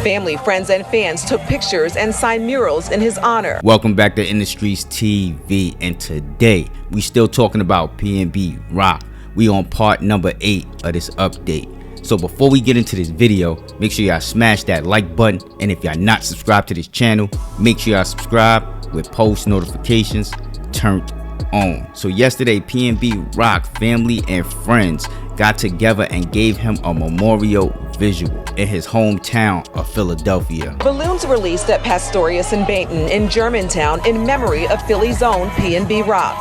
Family, friends, and fans took pictures and signed murals in his honor. Welcome back to InTheStreetzTV, and today we still talking about PnB Rock. We on part number 8 of this update. So before we get into this video, make sure y'all smash that like button, and if y'all not subscribed to this channel, make sure y'all subscribe with post notifications turned on. So yesterday, PnB Rock family and friends got together and gave him a memorial visual in his hometown of Philadelphia. Balloons released at Pastorius and Bainton in Germantown in memory of Philly's own PnB Rock.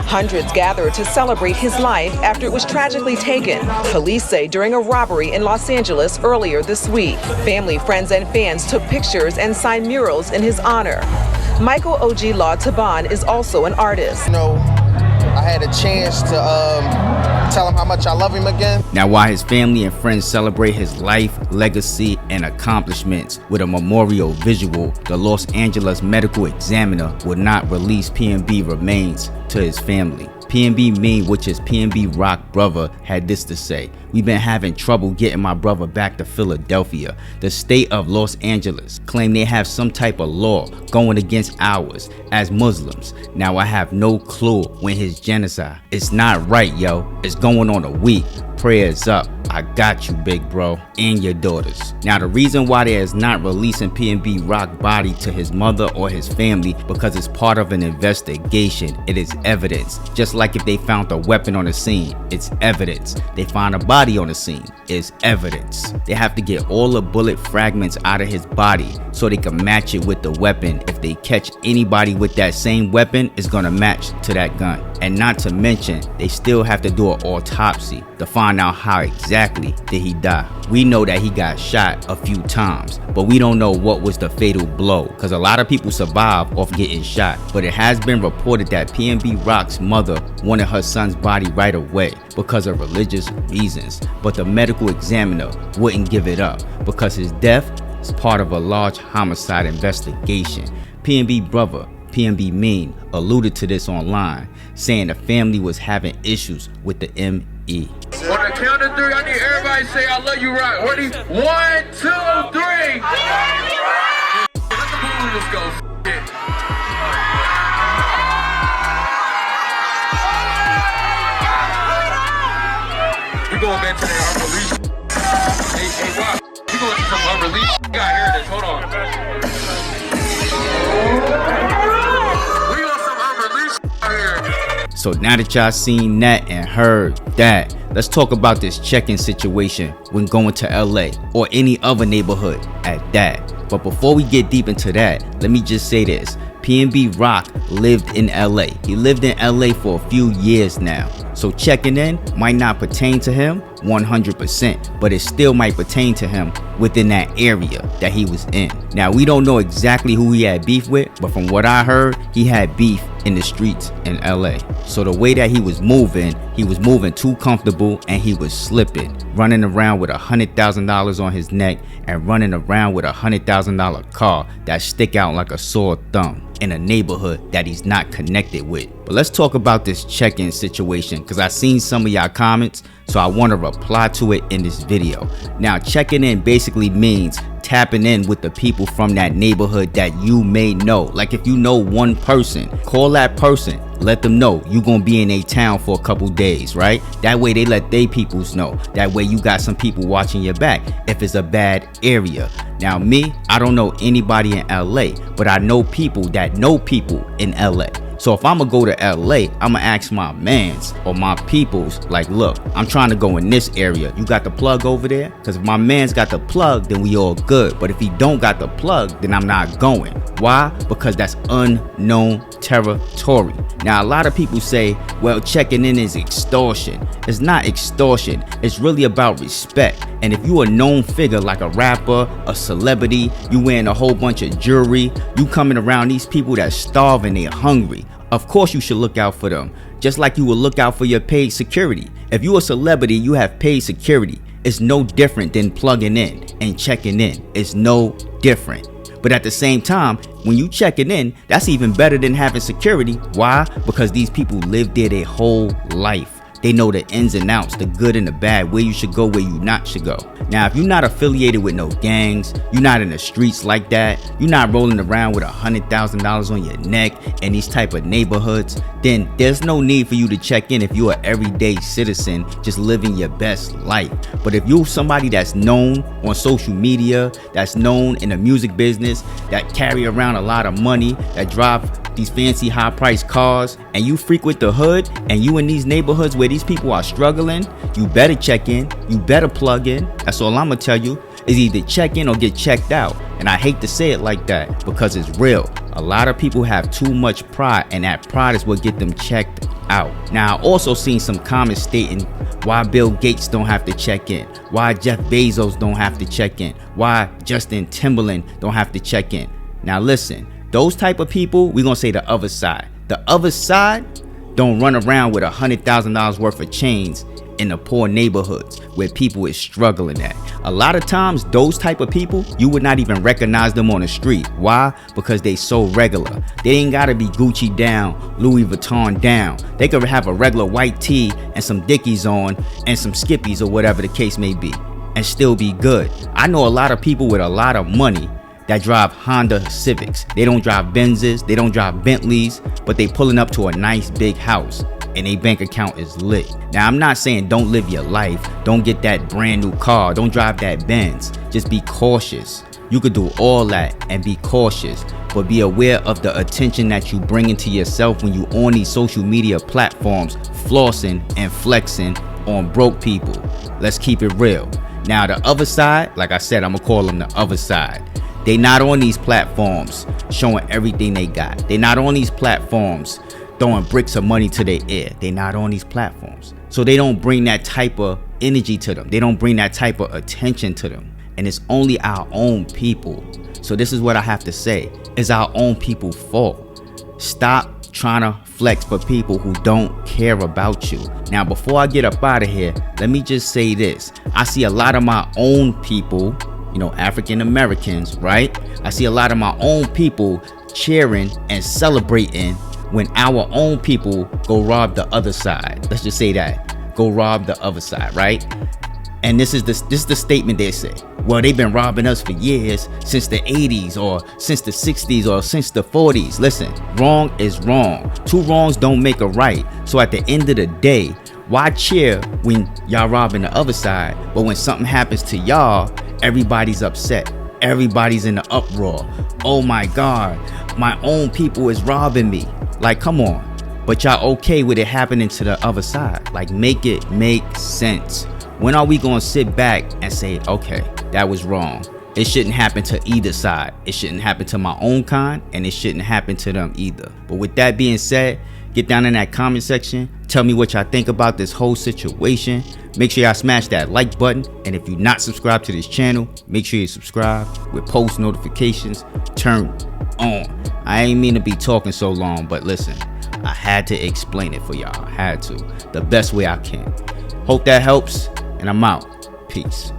Hundreds gathered to celebrate his life after it was tragically taken, police say, during a robbery in Los Angeles earlier this week. Family, friends, and fans took pictures and signed murals in his honor. Michael O.G. Law Taban is also an artist. I had a chance to tell him how much I love him again. Now, while his family and friends celebrate his life, legacy, and accomplishments with a memorial visual, the Los Angeles medical examiner would not release PnB remains to his family. PnB Mean, which is PnB Rock brother, had this to say: "We've been having trouble getting my brother back to Philadelphia. The state of Los Angeles claim they have some type of law going against ours as Muslims. Now I have no clue when his genocide. It's not right, yo. It's going on a week. Prayers up. I got you, big bro, and your daughters." Now, the reason why there is not releasing PnB Rock body to his mother or his family, because it's part of an investigation. It is evidence. Just like if they found a weapon on the scene, it's evidence. They find a body on the scene, it's evidence. They have to get all the bullet fragments out of his body so they can match it with the weapon. If they catch anybody with that same weapon, it's gonna match to that gun. And not to mention, they still have to do an autopsy to find out how exactly did he die. We know that he got shot a few times, but we don't know what was the fatal blow, because a lot of people survive off getting shot. But it has been reported that PnB Rock's mother wanted her son's body right away because of religious reasons, but the medical examiner wouldn't give it up because his death is part of a large homicide investigation. PnB brother PnB Mean alluded to this online, saying the family was having issues with the ME. On the count of 3, I need everybody to say I love you, Rock. Ready? 1, 2, 3. I love you, Rock. Let the balloons go. We going back to that unreleased. Hey, Rock. We going to some unreleased. You got here this. Hold on. So now that y'all seen that and heard that, let's talk about this check-in situation when going to LA or any other neighborhood at that. But before we get deep into that, let me just say this. PnB Rock lived in LA. He lived in LA for a few years now. So checking in might not pertain to him 100%, but it still might pertain to him within that area that he was in. Now, we don't know exactly who he had beef with, but from what I heard, he had beef in the streets in LA. So the way that he was moving too comfortable, and he was slipping, running around with $100,000 on his neck and running around with $100,000 car that stick out like a sore thumb in a neighborhood that he's not connected with. But let's talk about this check-in situation, because I seen some of y'all comments, so I want to reply to it in this video. Now, checking in basically means tapping in with the people from that neighborhood that you may know. Like if you know one person, call that person, let them know you gonna be in a town for a couple days, right? That way they let their peoples know. That way you got some people watching your back if it's a bad area. Now me, I don't know anybody in LA, but I know people that know people in LA. So if I'm gonna go to LA, I'm gonna ask my mans or my peoples, like, look, I'm trying to go in this area. You got the plug over there? Because if my man's got the plug, then we all good. But if he don't got the plug, then I'm not going. Why? Because that's unknown territory. Now, a lot of people say, well, checking in is extortion. It's not extortion. It's really about respect. And if you a known figure like a rapper, a celebrity, you wearing a whole bunch of jewelry, you coming around these people that's starving, they're hungry, of course you should look out for them, just like you will look out for your paid security. If you a celebrity, you have paid security. It's no different than plugging in and checking in. It's no different. But at the same time, when you checking in, that's even better than having security. Why? Because these people live there their whole life. They know the ins and outs, the good and the bad, where you should go, where you not should go. Now, if you're not affiliated with no gangs, you're not in the streets like that, you're not rolling around with $100,000 on your neck in these type of neighborhoods, then there's no need for you to check in if you're an everyday citizen just living your best life. But if you're somebody that's known on social media, that's known in the music business, that carry around a lot of money, that drive these fancy high-priced cars, and you frequent the hood, and you in these neighborhoods where these people are struggling, you better check in, you better plug in. That's all I'm gonna tell you, is either check in or get checked out. And I hate to say it like that because it's real. A lot of people have too much pride, and that pride is what get them checked out. Now, I also seen some comments stating why Bill Gates don't have to check in, why Jeff Bezos don't have to check in, why Justin Timberland don't have to check in. Now listen, those type of people, we're gonna say the other side. The other side don't run around with $100,000 worth of chains in the poor neighborhoods where people is struggling at. A lot of times, those type of people, you would not even recognize them on the street. Why? Because they so regular. They ain't gotta be Gucci down, Louis Vuitton down. They could have a regular white tee and some Dickies on and some Skippies or whatever the case may be and still be good. I know a lot of people with a lot of money that drive Honda Civics. They don't drive Benzes, they don't drive Bentleys, but they pulling up to a nice big house and their bank account is lit. Now, I'm not saying don't live your life, don't get that brand new car, don't drive that Benz. Just be cautious. You could do all that and be cautious, but be aware of the attention that you bring into yourself when you on these social media platforms flossing and flexing on broke people. Let's keep it real. Now, the other side, like I said, I'm gonna call them the other side. They not on these platforms showing everything they got. They not on these platforms throwing bricks of money to their ear. They not on these platforms. So they don't bring that type of energy to them. They don't bring that type of attention to them. And it's only our own people. So this is what I have to say. It's our own people's fault. Stop trying to flex for people who don't care about you. Now, before I get up out of here, let me just say this. I see a lot of my own people, you know, African Americans, right? I see a lot of my own people cheering and celebrating when our own people go rob the other side. Let's just say that. Go rob the other side, right? And this is the statement they say. Well, they've been robbing us for years, since the 80s or since the 60s or since the 40s. Listen, wrong is wrong. Two wrongs don't make a right. So at the end of the day, why cheer when y'all robbing the other side, but when something happens to y'all, everybody's upset. Everybody's in the uproar. Oh my God, my own people is robbing me. Like, come on. But y'all okay with it happening to the other side? Like, make it make sense. When are we gonna sit back and say, okay, that was wrong? It shouldn't happen to either side. It shouldn't happen to my own kind, and it shouldn't happen to them either. But with that being said, get down in that comment section. Tell me what y'all think about this whole situation. Make sure y'all smash that like button. And if you're not subscribed to this channel, make sure you subscribe with post notifications turned on. I ain't mean to be talking so long, but listen, I had to explain it for y'all. I had to. The best way I can. Hope that helps, and I'm out. Peace.